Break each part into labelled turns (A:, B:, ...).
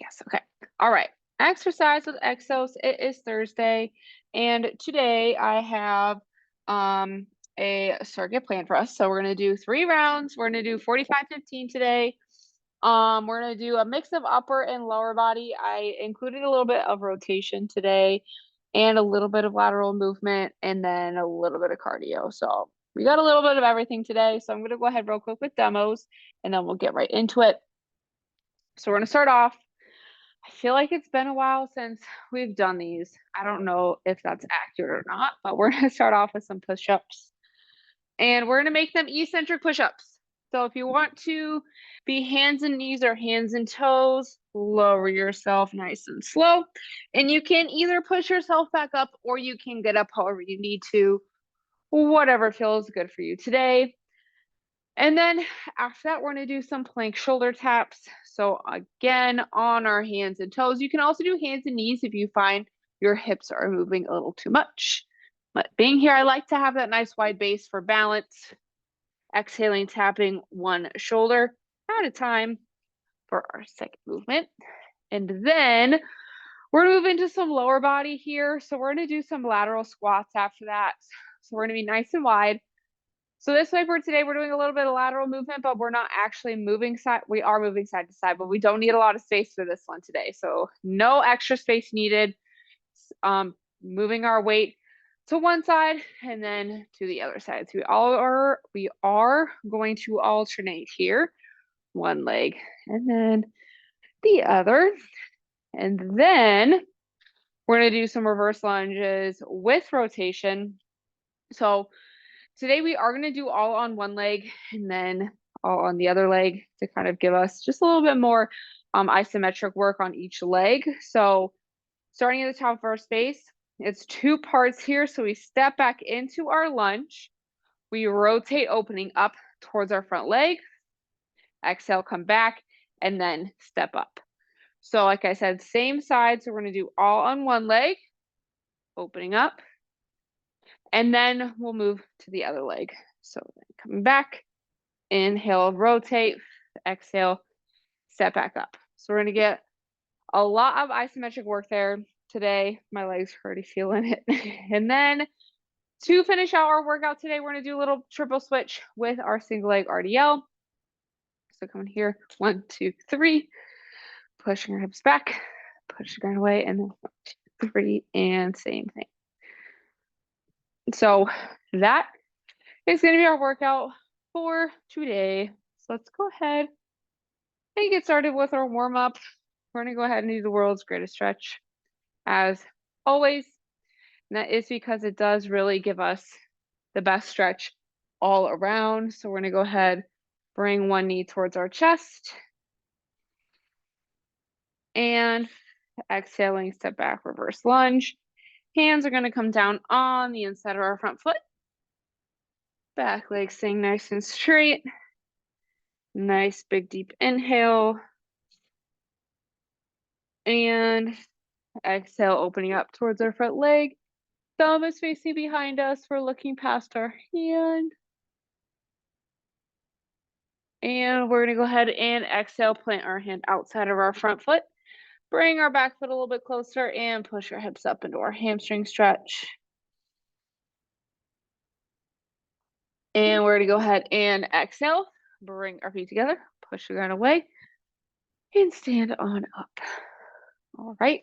A: Yes, okay. All right. Exercise with Exos. It is Thursday, and today I have a circuit plan for us. So we're gonna do 3 rounds. We're gonna do 45-15 today. We're gonna do a mix of upper and lower body. I included a little bit of rotation today and a little bit of lateral movement and then a little bit of cardio. So we got a little bit of everything today. So I'm gonna go ahead real quick with demos and then we'll get right into it. So we're gonna start off. I feel like it's been a while since we've done these. I don't know if that's accurate or not, but we're gonna start off with some push-ups. And we're gonna make them eccentric push-ups. So if you want to be hands and knees or hands and toes, lower yourself nice and slow. And you can either push yourself back up or you can get up however you need to, whatever feels good for you today. And then after that, we're gonna do some plank shoulder taps. So again, on our hands and toes. You can also do hands and knees if you find your hips are moving a little too much. But being here, I like to have that nice wide base for balance. Exhaling, tapping one shoulder at a time for our second movement. And then we're gonna move into some lower body here. So we're gonna do some lateral squats after that. So we're gonna be nice and wide. So this way for today, we're doing a little bit of lateral movement, but we're not actually moving side. We are moving side to side, but we don't need a lot of space for this one today. So no extra space needed. Moving our weight to one side and then to the other side. So we are going to alternate here. One leg and then the other. And then we're going to do some reverse lunges with rotation. So today we are going to do all on one leg and then all on the other leg to kind of give us just a little bit more isometric work on each leg. So starting at the top of our space, it's 2 parts here. So we step back into our lunge. We rotate opening up towards our front leg. Exhale, come back, and then step up. So like I said, same side. So we're going to do all on one leg, opening up, and then we'll move to the other leg. So then coming back, inhale, rotate, exhale, step back up. So we're going to get a lot of isometric work there today. My legs are already feeling it. And then to finish out our workout today, we're going to do a little triple switch with our single leg RDL. So coming here, 1, 2, 3, pushing our hips back, push the ground away, and then 1, 2, 3, and same thing. So that is going to be our workout for today. So let's go ahead and get started with our warm-up. We're going to go ahead and do the world's greatest stretch as always. And that is because it does really give us the best stretch all around. So we're going to go ahead, bring one knee towards our chest. And exhaling, step back, reverse lunge. Hands are going to come down on the inside of our front foot. Back leg staying nice and straight. Nice big deep inhale. And exhale, opening up towards our front leg. Thumb is facing behind us. We're looking past our hand. And we're going to go ahead and exhale, plant our hand outside of our front foot. Bring our back foot a little bit closer and push our hips up into our hamstring stretch. And we're going to go ahead and exhale, bring our feet together, push the ground away, and stand on up. All right.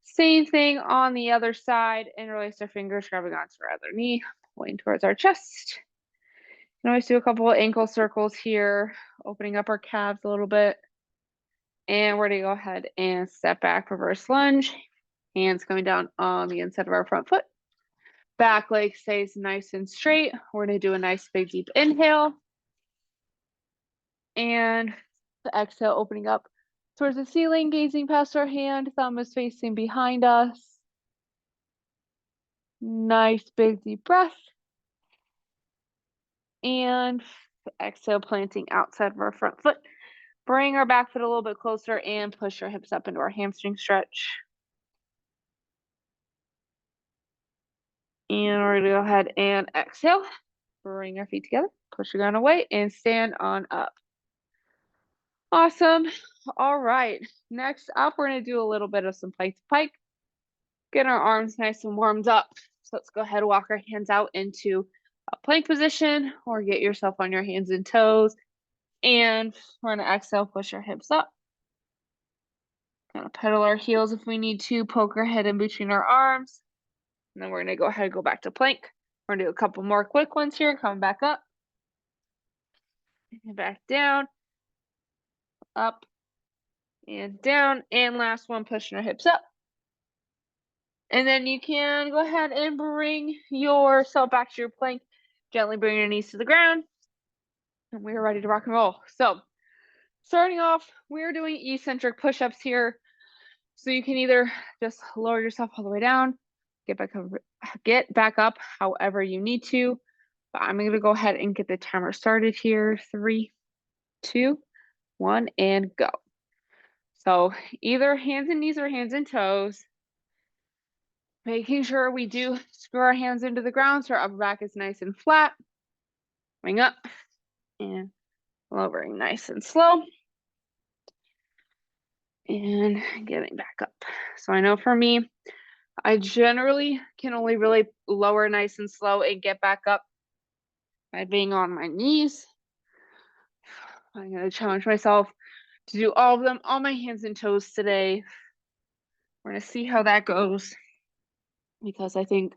A: Same thing on the other side. Interlace our fingers, grabbing onto our other knee, pointing towards our chest. You can always do a couple of ankle circles here, opening up our calves a little bit. And we're going to go ahead and step back, reverse lunge. Hands coming down on the inside of our front foot. Back leg stays nice and straight. We're going to do a nice big deep inhale. And the exhale, opening up towards the ceiling, gazing past our hand. Thumb is facing behind us. Nice big deep breath. And exhale, planting outside of our front foot. Bring our back foot a little bit closer and push our hips up into our hamstring stretch. And we're going to go ahead and exhale. Bring our feet together, push the ground away, and stand on up. Awesome. All right. Next up, we're going to do a little bit of some pike to pike. Get our arms nice and warmed up. So let's go ahead and walk our hands out into a plank position or get yourself on your hands and toes. And we're going to exhale, push our hips up. Gonna pedal our heels if we need to, poke our head in between our arms. And then we're gonna go ahead and go back to plank. We're gonna do a couple more quick ones here, coming back up. And back down, up, and down. And last one, pushing our hips up. And then you can go ahead and bring yourself back to your plank. Gently bring your knees to the ground. And we are ready to rock and roll. So starting off, we're doing eccentric push-ups here. So you can either just lower yourself all the way down, get back up however you need to. But I'm going to go ahead and get the timer started here. 3, 2, 1, and go. So either hands and knees or hands and toes. Making sure we do screw our hands into the ground so our upper back is nice and flat. Coming up and lowering nice and slow. And getting back up. So I know for me, I generally can only really lower nice and slow and get back up by being on my knees. I'm going to challenge myself to do all of them on my hands and toes today. We're going to see how that goes, because I think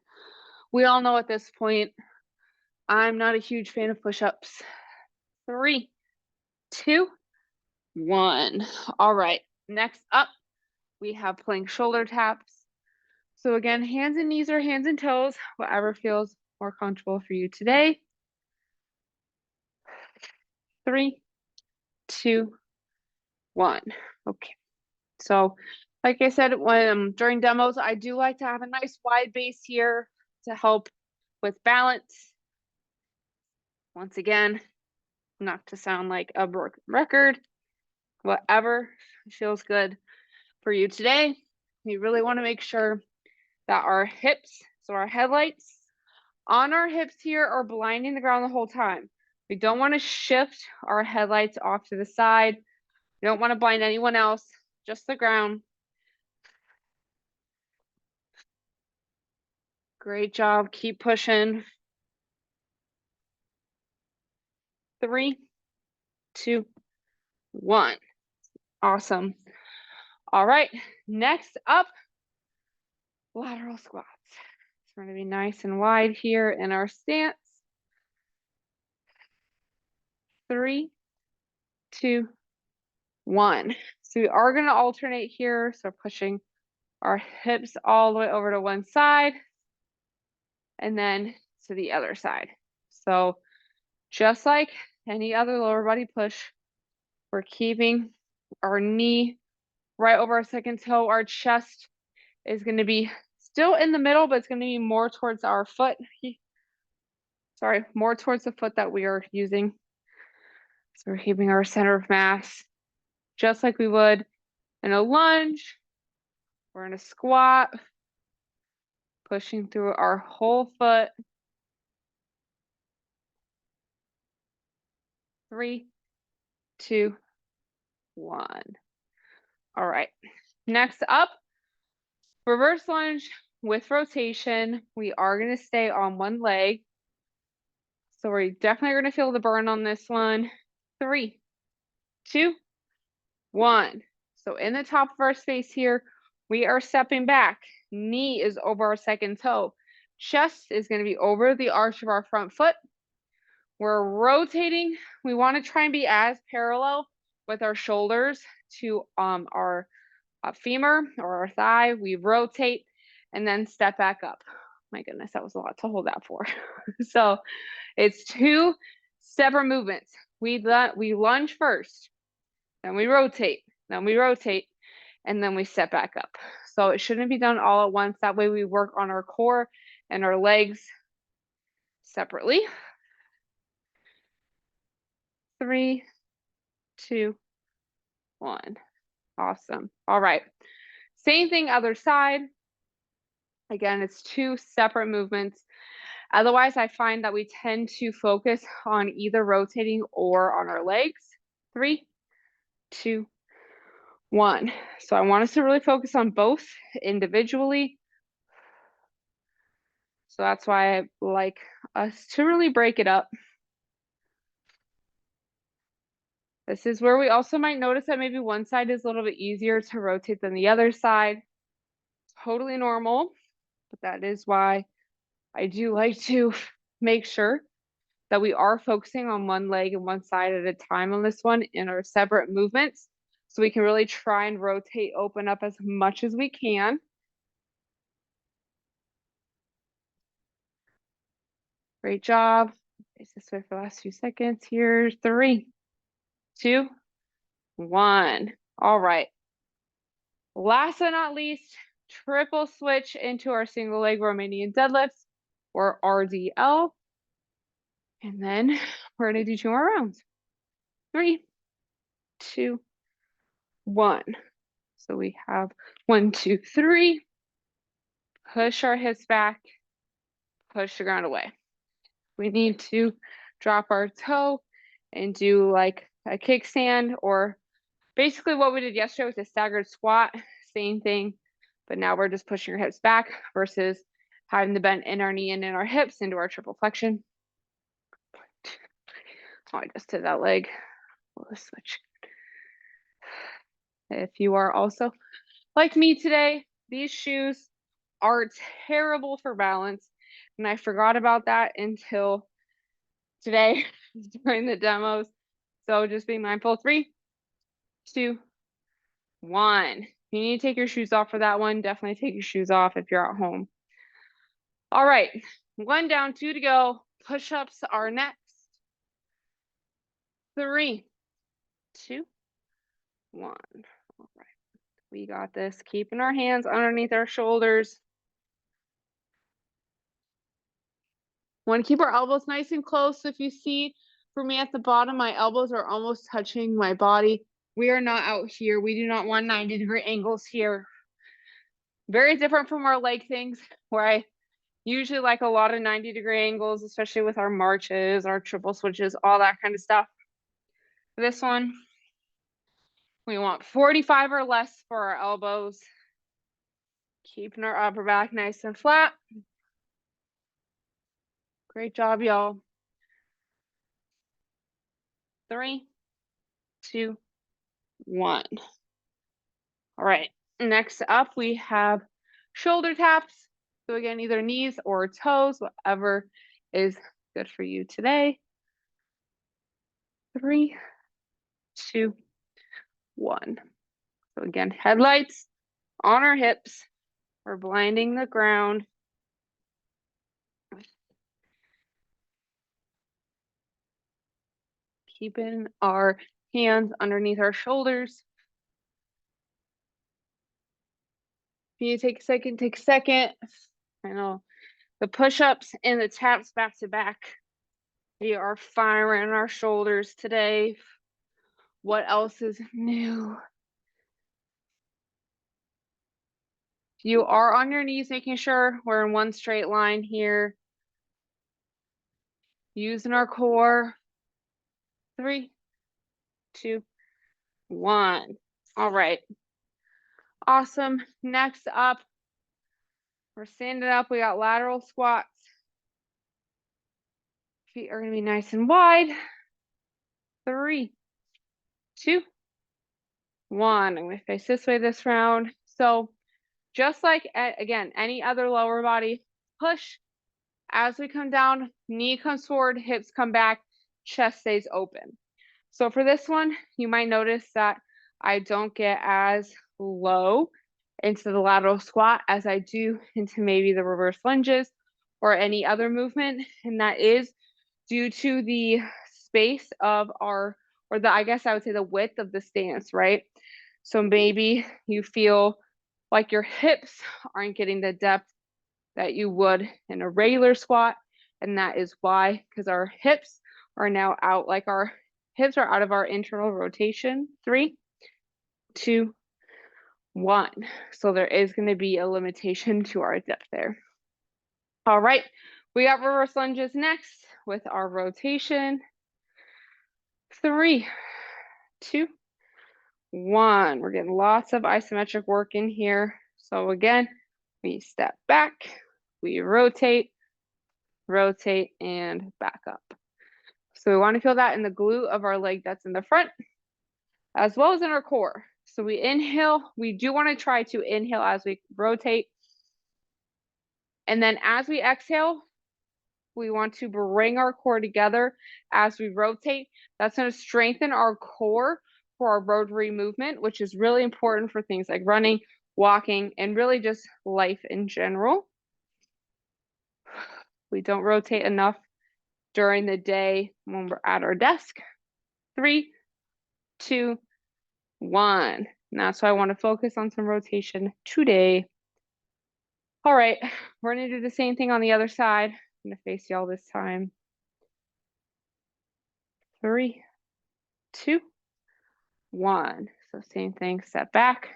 A: we all know at this point, I'm not a huge fan of push-ups. 3, 2, 1. All right, next up, we have plank shoulder taps. So again, hands and knees or hands and toes, whatever feels more comfortable for you today. 3, 2, 1. Okay. So like I said, when during demos, I do like to have a nice wide base here to help with balance. Once again, not to sound like a broken record, whatever feels good for you today. We really want to make sure that our hips, so our headlights on our hips here, are blinding the ground the whole time. We don't want to shift our headlights off to the side. We don't want to blind anyone else, just the ground. Great job. Keep pushing. 3, 2, 1. Awesome. All right. Next up, lateral squats. So we're going to be nice and wide here in our stance. 3, 2, 1. So we are going to alternate here. So pushing our hips all the way over to one side and then to the other side. So just like any other lower body push, we're keeping our knee right over our second toe. Our chest is going to be still in the middle, but it's going to be more towards our foot. Sorry, more towards the foot that we are using. So we're keeping our center of mass just like we would in a lunge. We're in a squat, pushing through our whole foot. 3, 2, 1. All right. Next up, reverse lunge with rotation. We are going to stay on one leg. So we're definitely going to feel the burn on this one. 3, 2, 1. So in the top of our space here, we are stepping back. Knee is over our second toe. Chest is going to be over the arch of our front foot. We're rotating. We want to try and be as parallel with our shoulders to our femur or our thigh. We rotate and then step back up. My goodness, that was a lot to hold that for. So it's 2 separate movements. We lunge first, then we rotate, then we rotate, and then we step back up. So it shouldn't be done all at once. That way we work on our core and our legs separately. 3, 2, 1. Awesome. All right. Same thing, other side. Again, it's 2 separate movements. Otherwise, I find that we tend to focus on either rotating or on our legs. 3, 2, 1. So I want us to really focus on both individually. So that's why I like us to really break it up. This is where we also might notice that maybe one side is a little bit easier to rotate than the other side. Totally normal, but that is why I do like to make sure that we are focusing on one leg and one side at a time on this one in our separate movements. So we can really try and rotate, open up as much as we can. Great job. Face this way for the last few seconds. Here's 3, 2, 1. All right. Last but not least, triple switch into our single leg Romanian deadlifts or RDL. And then we're going to do 2 more rounds. 3, 2, 1. So we have 1, 2, 3. Push our hips back. Push the ground away. We need to drop our toe and do like a kickstand, or basically what we did yesterday was a staggered squat. Same thing, but now we're just pushing our hips back versus having the bend in our knee and in our hips into our triple flexion. Oh, I just did that leg. Let's switch. If you are also like me today, these shoes are terrible for balance, and I forgot about that until today during the demos. So just be mindful. 3, 2, 1. You need to take your shoes off for that one. Definitely take your shoes off if you're at home. All right, 1 down, 2 to go. Push-ups are next. 3, 2, 1. All right, we got this. Keeping our hands underneath our shoulders. Want to keep our elbows nice and close. If you see, for me at the bottom, my elbows are almost touching my body. We are not out here. We do not want 90-degree angles here. Very different from our leg things, where I usually like a lot of 90-degree angles, especially with our marches, our triple switches, all that kind of stuff. For this one, we want 45 or less for our elbows. Keeping our upper back nice and flat. Great job, y'all. 3, 2, 1. All right, next up we have shoulder taps. So again, either knees or toes, whatever is good for you today. 3, 2, 1. So again, headlights on our hips. We're blinding the ground. Keeping our hands underneath our shoulders. If you take a second, take a second. I know the push-ups and the taps back to back. We are firing our shoulders today. What else is new? You are on your knees, making sure we're in one straight line here. Using our core. 3, 2, 1. All right. Awesome. Next up, we're standing up. We got lateral squats. Feet are going to be nice and wide. 3, 2, 1. I'm going to face this way this round. So just like, again, any other lower body, push as we come down, knee comes forward, hips come back, chest stays open. So for this one, you might notice that I don't get as low into the lateral squat as I do into maybe the reverse lunges or any other movement. And that is due to the space of our, or the, I guess I would say the width of the stance, right? So maybe you feel like your hips aren't getting the depth that you would in a regular squat. And that is why, because our hips are now out, like our hips are out of our internal rotation. 3, 2, 1. So there is going to be a limitation to our depth there. All right, we got reverse lunges next with our rotation. 3, 2, 1. We're getting lots of isometric work in here. So again, we step back, we rotate, and back up. So we want to feel that in the glute of our leg that's in the front, as well as in our core. So we inhale. We do want to try to inhale as we rotate. And then as we exhale, we want to bring our core together as we rotate. That's going to strengthen our core for our rotary movement, which is really important for things like running, walking, and really just life in general. We don't rotate enough during the day when we're at our desk. 3, 2, 1. And that's why I want to focus on some rotation today. All right, we're going to do the same thing on the other side. I'm going to face y'all this time. 3, 2, 1. So same thing, step back,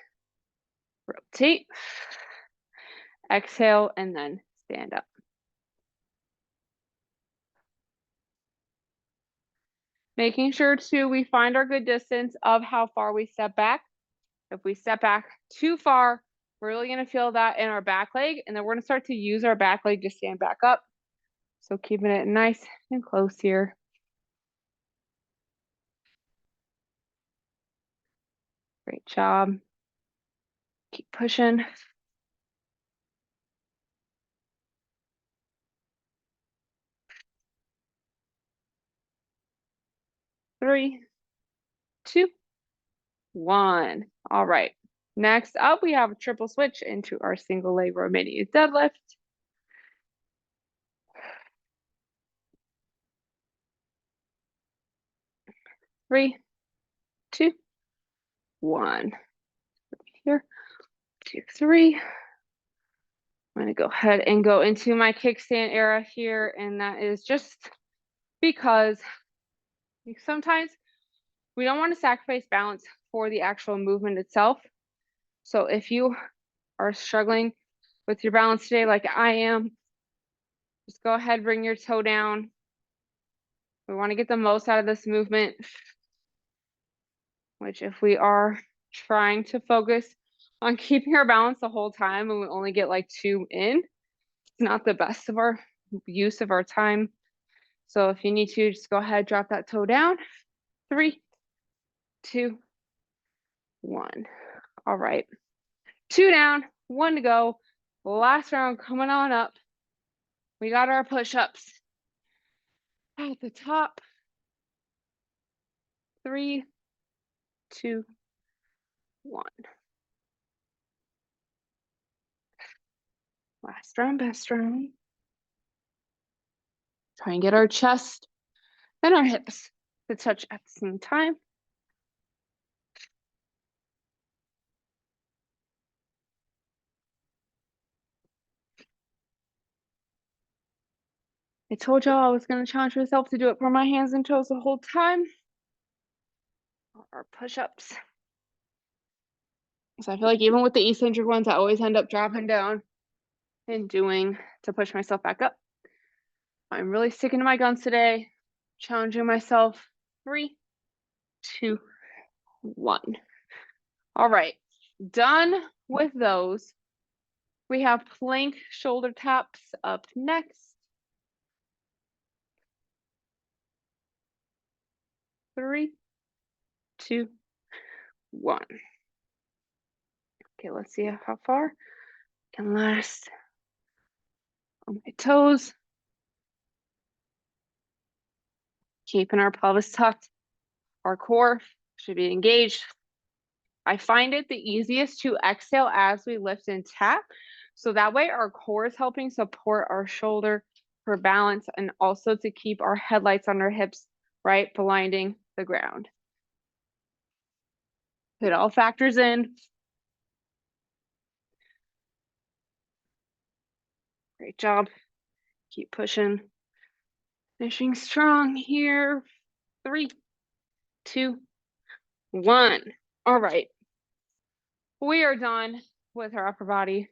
A: rotate, exhale, and then stand up. Making sure too, we find our good distance of how far we step back. If we step back too far, we're really going to feel that in our back leg, and then we're going to start to use our back leg to stand back up. So keeping it nice and close here. Great job. Keep pushing. 3, 2, 1. All right. Next up, we have a triple switch into our single leg Romanian deadlift. 3, 2, 1. Here, 2, 3. I'm going to go ahead and go into my kickstand era here, and that is just because sometimes we don't want to sacrifice balance for the actual movement itself. So if you are struggling with your balance today like I am, just go ahead, bring your toe down. We want to get the most out of this movement, which if we are trying to focus on keeping our balance the whole time and we only get like 2 in, it's not the best of our use of our time. So if you need to, just go ahead, drop that toe down. 3, 2, 1. All right. 2 down, 1 to go. Last round coming on up. We got our push-ups at the top. 3, 2, 1. Last round, best round. Try and get our chest and our hips to touch at the same time. I told y'all I was going to challenge myself to do it for my hands and toes the whole time. Our push-ups. So I feel like even with the eccentric ones, I always end up dropping down and doing to push myself back up. I'm really sticking to my guns today, challenging myself. 3, 2, 1. All right, done with those. We have plank shoulder taps up next. 3, 2, 1. Okay, let's see how far I can last on my toes. Keeping our pelvis tucked. Our core should be engaged. I find it the easiest to exhale as we lift and tap. So that way our core is helping support our shoulder for balance and also to keep our headlights on our hips, right, blinding the ground. It all factors in. Great job. Keep pushing. Finishing strong here. 3, 2, 1. All right. We are done with our upper body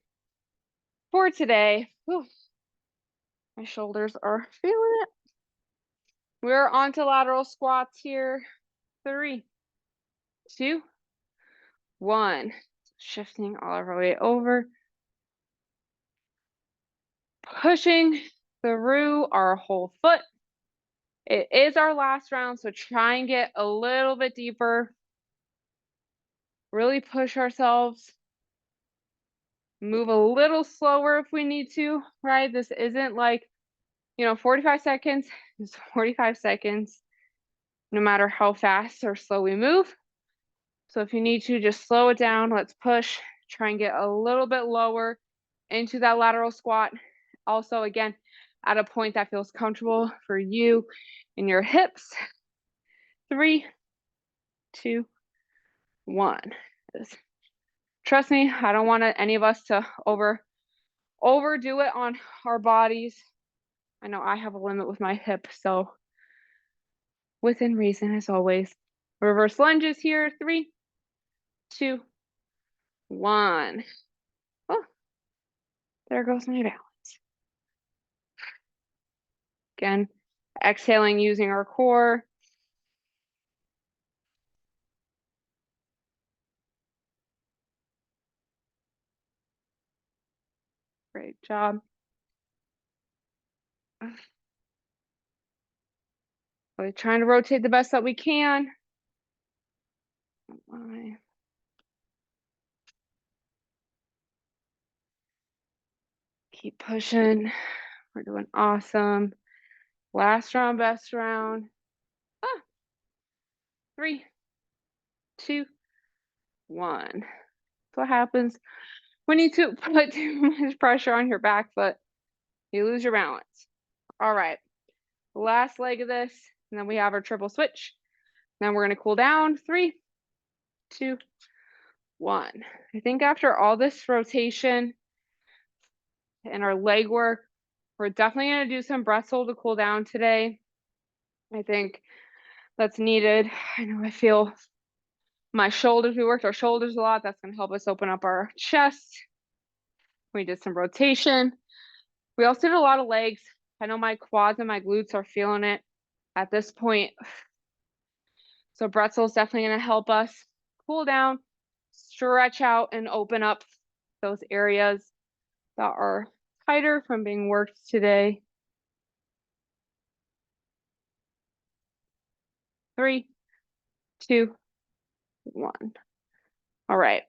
A: for today. Whew. My shoulders are feeling it. We're on to lateral squats here. 3, 2, 1. Shifting all of our way over. Pushing through our whole foot. It is our last round, so try and get a little bit deeper. Really push ourselves. Move a little slower if we need to, right? This isn't like, 45 seconds is 45 seconds, no matter how fast or slow we move. So if you need to, just slow it down. Let's push. Try and get a little bit lower into that lateral squat. Also, again, at a point that feels comfortable for you in your hips. 3, 2, 1. Trust me, I don't want any of us to overdo it on our bodies. I know I have a limit with my hip, so within reason as always. Reverse lunges here. 3, 2, 1. Oh, there goes my balance. Again, exhaling using our core. Great job. Really trying to rotate the best that we can. Keep pushing. We're doing awesome. Last round, best round. 3, 2, 1. That's what happens when you put too much pressure on your back foot. You lose your balance. All right. Last leg of this, and then we have our triple switch. Then we're going to cool down. 3, 2, 1. I think after all this rotation and our leg work, we're definitely going to do some breath hold to cool down today. I think that's needed. I know I feel my shoulders. We worked our shoulders a lot. That's going to help us open up our chest. We did some rotation. We also did a lot of legs. I know my quads and my glutes are feeling it at this point. So Bretzel's definitely going to help us cool down, stretch out, and open up those areas that are tighter from being worked today. 3, 2, 1. All right.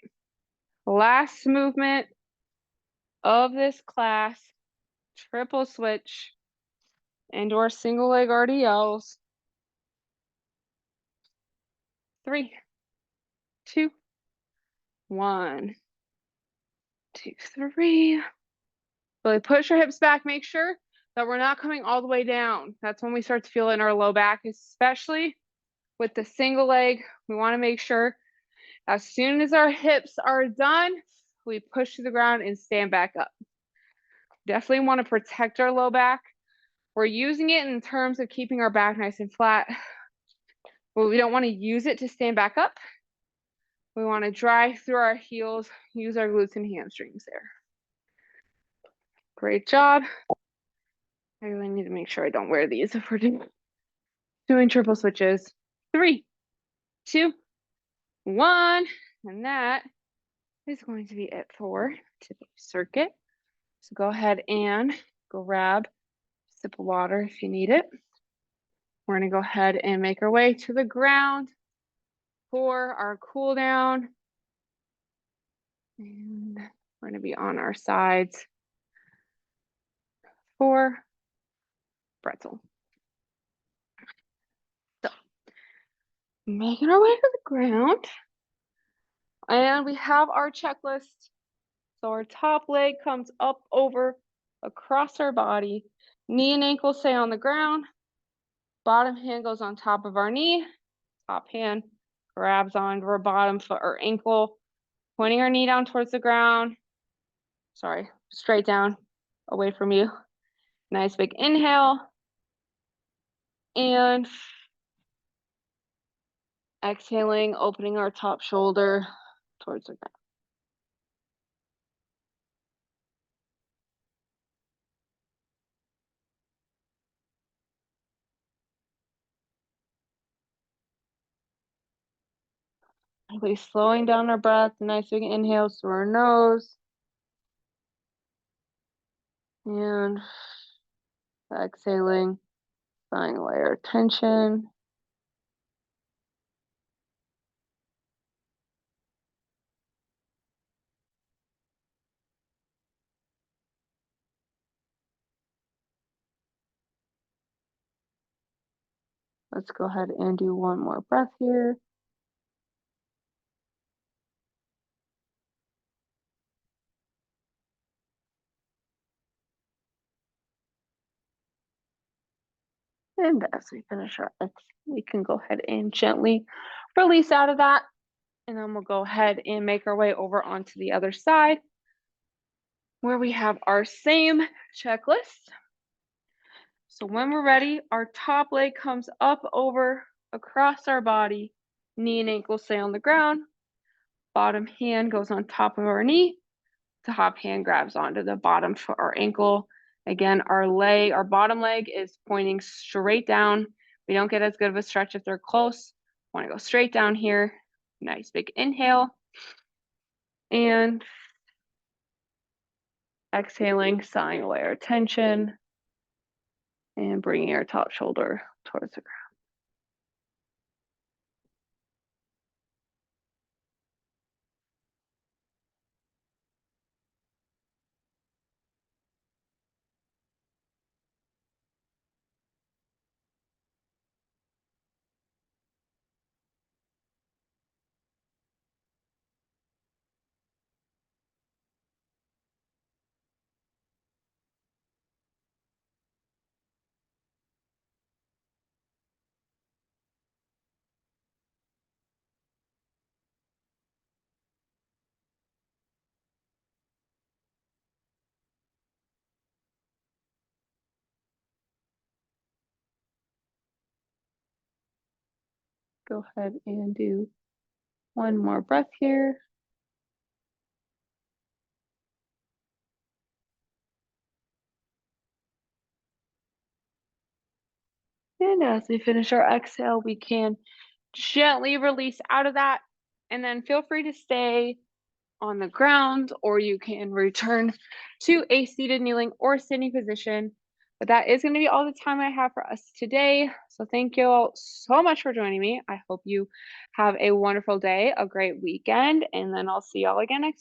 A: Last movement of this class, triple switch and/or single leg RDLs. 3, 2, 1, 2, 3. Really push our hips back. Make sure that we're not coming all the way down. That's when we start to feel it in our low back, especially with the single leg. We want to make sure as soon as our hips are done, we push to the ground and stand back up. Definitely want to protect our low back. We're using it in terms of keeping our back nice and flat, but we don't want to use it to stand back up. We want to drive through our heels, use our glutes and hamstrings there. Great job. I really need to make sure I don't wear these if we're doing triple switches. 3, 2, 1. And that is going to be it for today's circuit. So go ahead and grab a sip of water if you need it. We're going to go ahead and make our way to the ground for our cool down. And we're going to be on our sides for pretzel. So making our way to the ground. And we have our checklist. So our top leg comes up over across our body. Knee and ankle stay on the ground. Bottom hand goes on top of our knee. Top hand grabs onto our bottom foot or ankle, pointing our knee down towards the ground. Sorry, straight down, away from you. Nice big inhale. And exhaling, opening our top shoulder towards the ground. Really slowing down our breath. Nice big inhales through our nose. And exhaling, sighing away our tension. Let's go ahead and do one more breath here. And as we finish our exhale, we can go ahead and gently release out of that. And then we'll go ahead and make our way over onto the other side where we have our same checklist. So when we're ready, our top leg comes up over across our body, knee and ankle stay on the ground, bottom hand goes on top of our knee, top hand grabs onto the bottom foot or ankle. Again, our bottom leg is pointing straight down. We don't get as good of a stretch if they're close. Want to go straight down here. Nice big inhale. And exhaling, sighing away our tension and bringing our top shoulder towards the ground. Go ahead and do one more breath here. And as we finish our exhale, we can gently release out of that. And then feel free to stay on the ground, or you can return to a seated, kneeling, or standing position. But that is going to be all the time I have for us today. So thank you all so much for joining me. I hope you have a wonderful day, a great weekend, and then I'll see y'all again next